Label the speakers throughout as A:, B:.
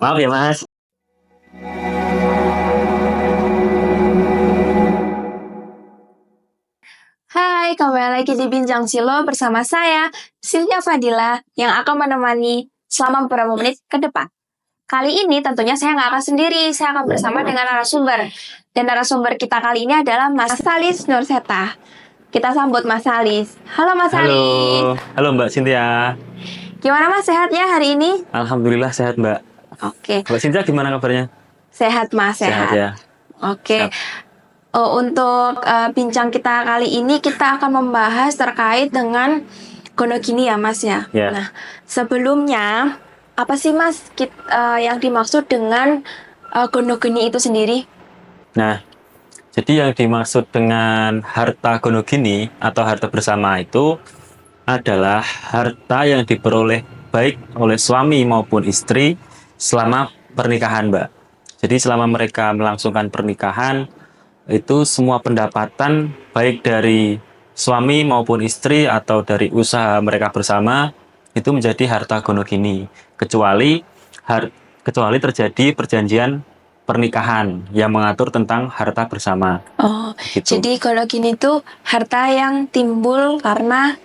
A: Maaf ya Mas.
B: Hai, kembali lagi di Bincang Silo bersama saya, Cynthia Fadila, yang akan menemani selama beberapa menit ke depan. Kali ini tentunya saya nggak akan sendiri, saya akan bersama dengan narasumber. Dan narasumber kita kali ini adalah Mas Salis Nurseta. Kita sambut Mas Salis. Halo Mas Salis.
A: Halo Mbak Cynthia.
B: Gimana Mas, sehat ya hari ini?
A: Alhamdulillah sehat Mbak.
B: Oke,
A: Mbak Cynthia gimana kabarnya?
B: sehat Mas,
A: Sehat
B: sehat.
A: ya.
B: Oke.
A: Siap.
B: Untuk bincang kita kali ini kita akan membahas terkait dengan gonogini ya Mas ya.
A: Ya.
B: Nah, sebelumnya apa sih Mas yang dimaksud dengan gonogini itu sendiri?
A: Nah, jadi yang dimaksud dengan harta gonogini atau harta bersama itu adalah harta yang diperoleh baik oleh suami maupun istri selama pernikahan, Mbak. Jadi selama mereka melangsungkan pernikahan, itu semua pendapatan baik dari suami maupun istri atau dari usaha mereka bersama itu menjadi harta gonogini, kecuali kecuali terjadi perjanjian pernikahan yang mengatur tentang harta bersama.
B: Oh,
A: Gitu.
B: jadi gonogini itu harta yang timbul karena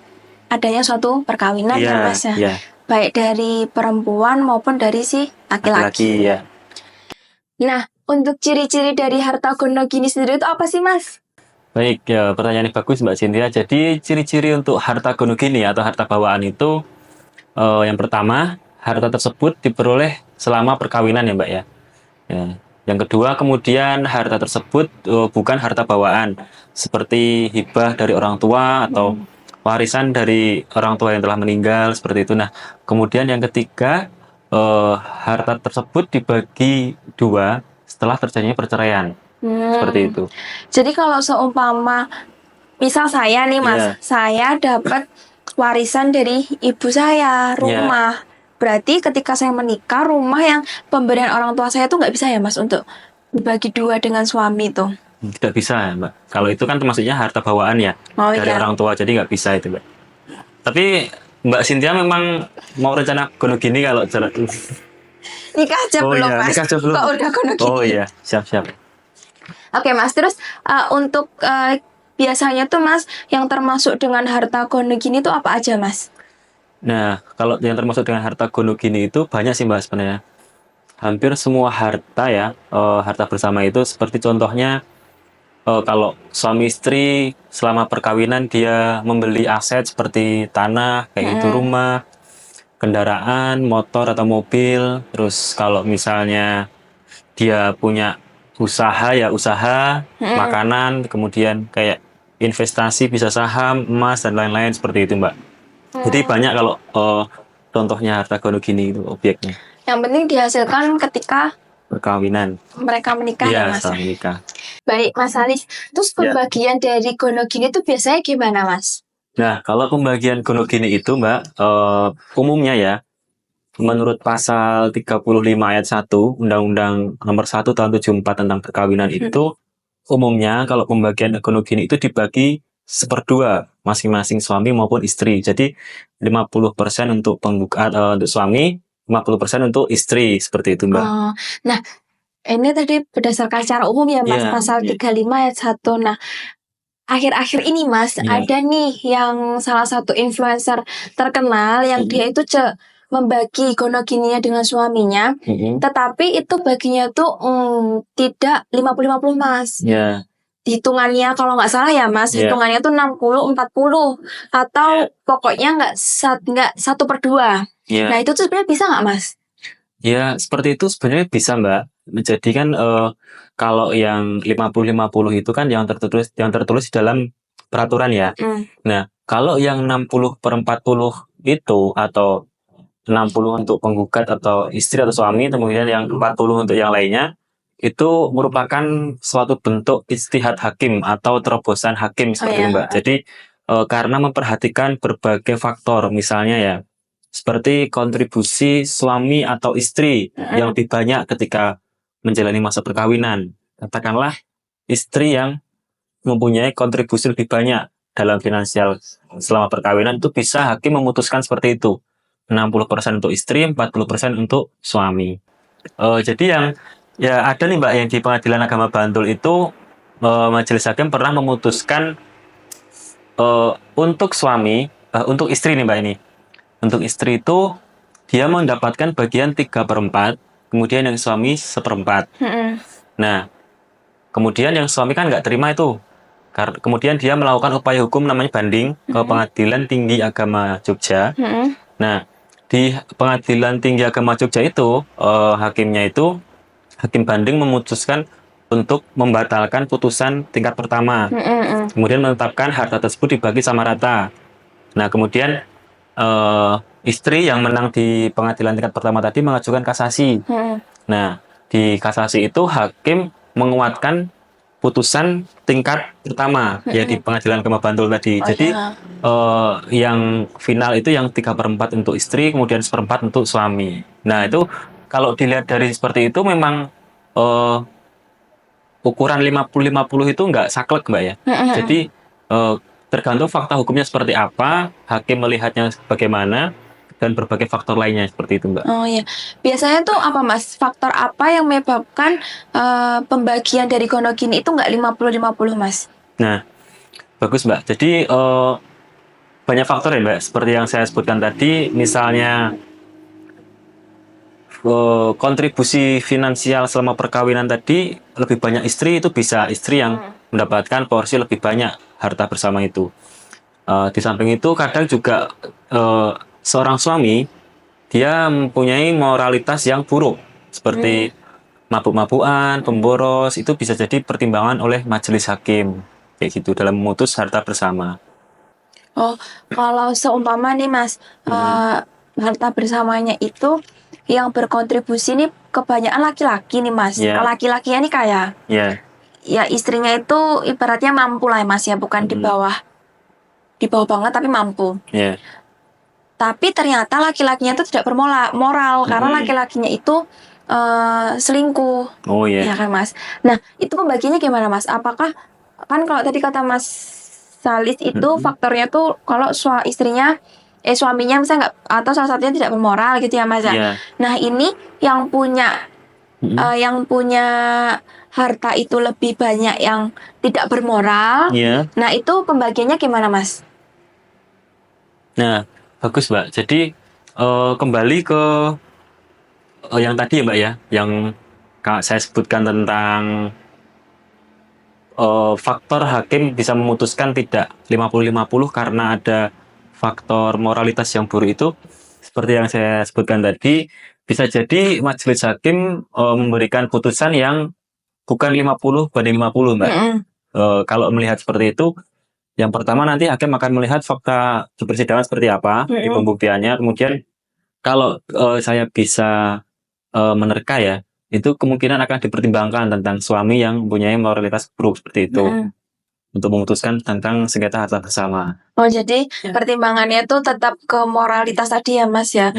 B: adanya suatu perkawinan ya Mas ya.
A: Iya,
B: Baik dari perempuan maupun dari si laki-laki.
A: ya.
B: Nah, untuk ciri-ciri dari harta gonogini sendiri itu apa sih Mas?
A: Baik, ya, pertanyaan yang bagus Mbak Cynthia. Jadi ciri-ciri untuk harta gonogini atau harta bawaan itu yang pertama, harta tersebut diperoleh selama perkawinan ya Mbak ya. Ya. Yang kedua, kemudian harta tersebut bukan harta bawaan, seperti hibah dari orang tua atau warisan dari orang tua yang telah meninggal, seperti itu. Nah, kemudian yang ketiga, harta tersebut dibagi dua setelah terjadinya perceraian, seperti itu.
B: Jadi kalau seumpama misal saya nih Mas,
A: Iya.
B: saya dapat warisan dari ibu saya, rumah. Berarti ketika saya menikah, rumah yang pemberian orang tua saya tuh nggak bisa ya Mas untuk dibagi dua dengan suami tuh.
A: Tidak bisa ya Mbak. Kalau itu kan termasuknya harta bawaan ya,
B: Oh
A: dari
B: iya.
A: orang tua, jadi nggak bisa itu Mbak. Tapi Mbak Cynthia memang mau rencana gonogini kalau
B: Nikah aja belum
A: iya,
B: Mas.
A: nikah aja belum.
B: Kok udah kono gini?
A: Oh iya, siap-siap.
B: Oke Mas, terus untuk biasanya tuh Mas yang termasuk dengan harta kono gini tuh apa aja Mas?
A: Nah, kalau yang termasuk dengan harta gonogini itu banyak sih Mbak sebenarnya. Hampir semua harta ya, harta bersama itu seperti contohnya kalau suami istri selama perkawinan dia membeli aset seperti tanah, kayak itu rumah, kendaraan, motor atau mobil. Terus kalau misalnya dia punya usaha ya usaha, makanan, kemudian kayak investasi bisa saham, emas dan lain-lain seperti itu Mbak. Jadi banyak kalau contohnya harta gonogini itu objeknya.
B: Yang penting dihasilkan ketika
A: Perkawinan.
B: mereka menikah ya
A: Iya,
B: Mas.
A: setelah menikah.
B: Baik Mas Alis, terus pembagian dari gonogini itu biasanya gimana Mas?
A: Nah, kalau pembagian gonogini itu Mbak, umumnya ya, menurut pasal 35 ayat 1 Undang-Undang Nomor 1 Tahun 74 tentang perkawinan itu, umumnya kalau pembagian gonogini itu dibagi seperdua masing-masing suami maupun istri. Jadi 50% untuk untuk suami, 50% untuk istri, seperti itu Mbak.
B: Oh, nah ini tadi berdasarkan secara umum ya Mas,
A: Iya,
B: pasal 35 ayat 1. Nah, akhir-akhir ini Mas,
A: Iya.
B: ada nih yang salah satu influencer terkenal yang dia itu membagi gonogininya dengan suaminya, tetapi itu baginya tuh tidak 50-50 Mas.
A: Iya.
B: Hitungannya kalau nggak salah ya Mas,
A: Iya.
B: hitungannya tuh 60-40 atau pokoknya nggak 1/2.
A: Iya.
B: Nah itu tuh sebenarnya bisa nggak Mas?
A: Ya, seperti itu sebenarnya bisa, Mbak. Jadi kan kalau yang 50-50 itu kan yang tertulis di dalam peraturan ya. Nah, kalau yang 60/40 itu atau 60 untuk penggugat atau istri atau suami, kemudian yang 40 untuk yang lainnya, itu merupakan suatu bentuk ijtihad hakim atau terobosan hakim seperti itu, Mbak. Jadi karena memperhatikan berbagai faktor, misalnya ya, seperti kontribusi suami atau istri yang lebih banyak ketika menjalani masa perkawinan. Katakanlah istri yang mempunyai kontribusi lebih banyak dalam finansial selama perkawinan, itu bisa hakim memutuskan seperti itu. 60% untuk istri, 40% untuk suami. Jadi yang ya ada nih Mbak yang di Pengadilan Agama Bantul itu majelis hakim pernah memutuskan untuk suami, untuk istri nih Mbak ini. Untuk istri itu dia mendapatkan bagian 3/4, kemudian yang suami 1/4. Nah, kemudian yang suami kan nggak terima itu. Kemudian dia melakukan upaya hukum namanya banding ke Pengadilan Tinggi Agama Jogja. Nah, di Pengadilan Tinggi Agama Jogja itu, hakim banding memutuskan untuk membatalkan putusan tingkat pertama. Kemudian menetapkan harta tersebut dibagi sama rata. Nah, kemudian istri yang menang di pengadilan tingkat pertama tadi mengajukan kasasi. Nah, di kasasi itu hakim menguatkan putusan tingkat pertama ya di Pengadilan Agama Bantul tadi. Jadi yang final itu yang 3/4 untuk istri, kemudian 1/4 untuk suami. Nah, itu kalau dilihat dari seperti itu memang ukuran 50-50 itu nggak saklek Mbak ya. Jadi tergantung fakta hukumnya seperti apa, hakim melihatnya bagaimana, dan berbagai faktor lainnya seperti itu Mbak.
B: Oh iya, biasanya tuh apa Mas? Faktor apa yang menyebabkan pembagian dari gonogini itu nggak 50-50 Mas?
A: Nah, bagus Mbak. Jadi banyak faktor ya Mbak. Seperti yang saya sebutkan tadi, misalnya kontribusi finansial selama perkawinan tadi lebih banyak istri, itu bisa istri yang mendapatkan porsi lebih banyak harta bersama itu. Di samping itu kadang juga seorang suami dia mempunyai moralitas yang buruk seperti mabuk-mabukan, pemboros, itu bisa jadi pertimbangan oleh majelis hakim kayak gitu dalam memutus harta bersama.
B: Oh, kalau seumpama nih Mas, harta bersamanya itu yang berkontribusi nih kebanyakan laki-laki nih Mas. Laki-lakinya nih kaya. Ya istrinya itu ibaratnya mampu lah ya Mas ya, bukan di bawah banget tapi mampu. Tapi ternyata laki-lakinya itu tidak bermoral karena laki-lakinya itu selingkuh. Ya kan Mas. Nah, itu pembagiannya gimana Mas? Apakah kan kalau tadi kata Mas Salis itu faktornya tuh kalau suaminya misalnya nggak, atau salah satunya tidak bermoral gitu ya Mas ya. Nah, ini yang punya harta itu lebih banyak yang tidak bermoral. Nah, itu pembagiannya gimana Mas?
A: Nah, bagus Mbak. Jadi kembali ke yang tadi ya Mbak ya, yang saya sebutkan tentang faktor hakim bisa memutuskan tidak 50-50 karena ada faktor moralitas yang buruk itu. Seperti yang saya sebutkan tadi, bisa jadi majelis hakim memberikan putusan yang bukan 50/50 Mbak. Kalau melihat seperti itu, yang pertama nanti hakim akan melihat fakta di persidangan seperti apa, di pembuktiannya. Kemudian kalau saya bisa menerka ya, itu kemungkinan akan dipertimbangkan tentang suami yang mempunyai moralitas buruk seperti itu untuk memutuskan tentang sengketa harta bersama.
B: Oh, jadi pertimbangannya itu tetap ke moralitas tadi ya Mas ya?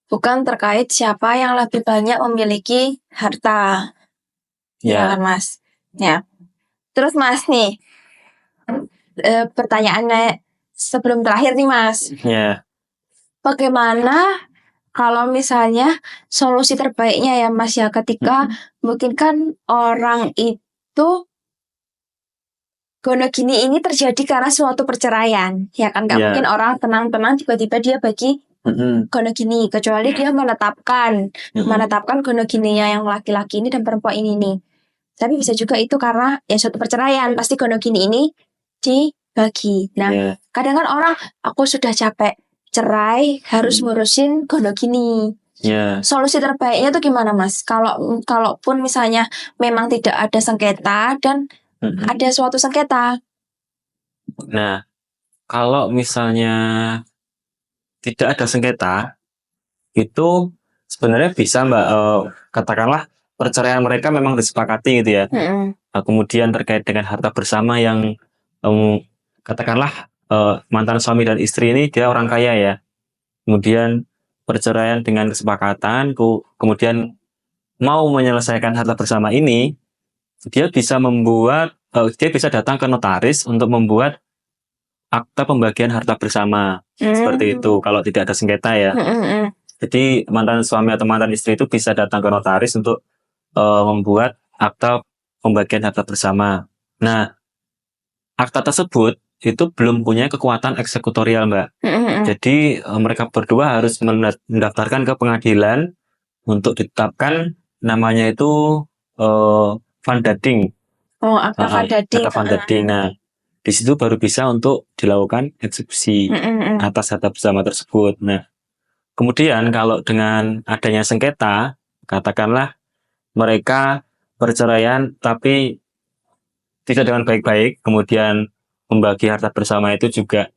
B: Bukan terkait siapa yang lebih banyak memiliki harta. Ya kan Mas? Ya. Terus Mas nih, pertanyaannya sebelum terakhir nih Mas. Bagaimana kalau misalnya solusi terbaiknya ya Mas ya, ketika mungkin kan orang itu gonogini ini terjadi karena suatu perceraian, ya kan? Gak mungkin orang tenang-tenang tiba-tiba dia bagi gonogini, kecuali dia menetapkan gonogininya yang laki-laki ini dan perempuan ini nih. Tapi bisa juga itu karena ya suatu perceraian, pasti gonogini ini dibagi. Nah, kadang kan orang, aku sudah capek cerai, harus ngurusin gonogini. Solusi terbaiknya tuh gimana Mas? Kalaupun misalnya memang tidak ada sengketa dan ada suatu sengketa.
A: Nah, kalau misalnya tidak ada sengketa, itu sebenarnya bisa Mbak, katakanlah perceraian mereka memang disepakati gitu ya. Kemudian terkait dengan harta bersama yang katakanlah mantan suami dan istri ini dia orang kaya ya. Kemudian perceraian dengan kesepakatan, kemudian mau menyelesaikan harta bersama ini, dia bisa datang ke notaris untuk membuat akta pembagian harta bersama seperti itu kalau tidak ada sengketa ya. Jadi mantan suami atau mantan istri itu bisa datang ke notaris untuk membuat akta pembagian harta bersama. Nah, akta tersebut itu belum punya kekuatan eksekutorial, Mbak. Jadi mereka berdua harus mendaftarkan ke pengadilan untuk ditetapkan namanya itu Vandading.
B: Akta Vandading.
A: Akta Vandading. Nah, di situ baru bisa untuk dilakukan eksekusi atas harta bersama tersebut. Nah, kemudian kalau dengan adanya sengketa, katakanlah mereka perceraian tapi tidak dengan baik-baik, kemudian membagi harta bersama itu juga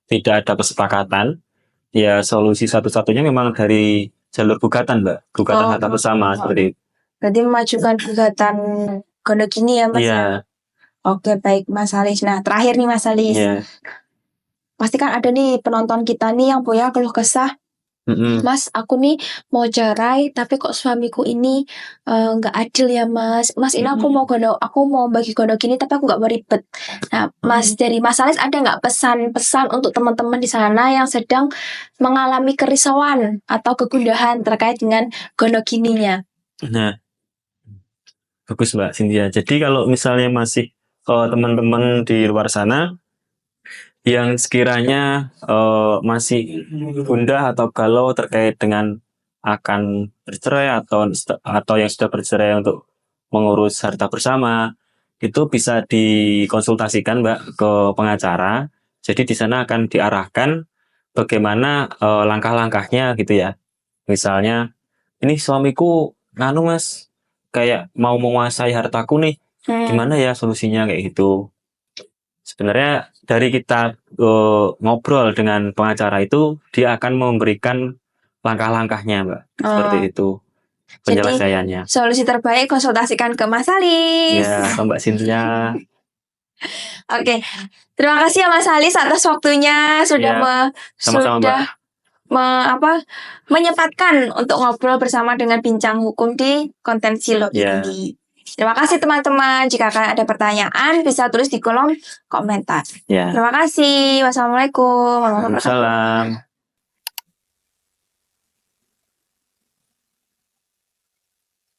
A: tidak ada kesepakatan, ya solusi satu-satunya memang dari jalur gugatan, Mbak. Gugatan harta bersama seperti itu.
B: Berarti memajukan gugatan gondok gini ya, Mas?
A: Iya.
B: Oke, baik Mas Halis. Nah, terakhir nih Mas Halis.
A: Iya.
B: Pasti kan ada nih penonton kita nih yang punya keluh kesah. Mas, aku nih mau cerai tapi kok suamiku ini nggak adil ya, Mas. Mas, ini aku mau bagi gondok gini tapi aku nggak mau ribet. Nah, Mas, dari Mas Halis ada nggak pesan-pesan untuk teman-teman di sana yang sedang mengalami kerisauan atau kegundahan terkait dengan gondok gininya?
A: Nah, bagus Mbak Cynthia. Jadi kalau misalnya masih teman-teman di luar sana yang sekiranya masih gundah atau galau terkait dengan akan bercerai atau yang sudah bercerai untuk mengurus harta bersama, itu bisa dikonsultasikan Mbak ke pengacara. Jadi di sana akan diarahkan bagaimana langkah-langkahnya gitu ya. Misalnya, ini suamiku nganu Mas, kayak mau menguasai hartaku nih, gimana ya solusinya kayak gitu. Sebenarnya dari kita ngobrol dengan pengacara itu, dia akan memberikan langkah-langkahnya, Mbak. Seperti itu penyelesaiannya.
B: Jadi, solusi terbaik konsultasikan ke Mas Halis.
A: Ya, Mbak Cynthia.
B: Oke, terima kasih ya Mas Halis atas waktunya sudah menyempatkan untuk ngobrol bersama dengan Bincang Hukum di konten Silo ini. Terima kasih teman-teman. Jika kalian ada pertanyaan, bisa tulis di kolom komentar. Terima kasih. Wassalamualaikum warahmatullahi wabarakatuh.
A: Waalaikumsalam.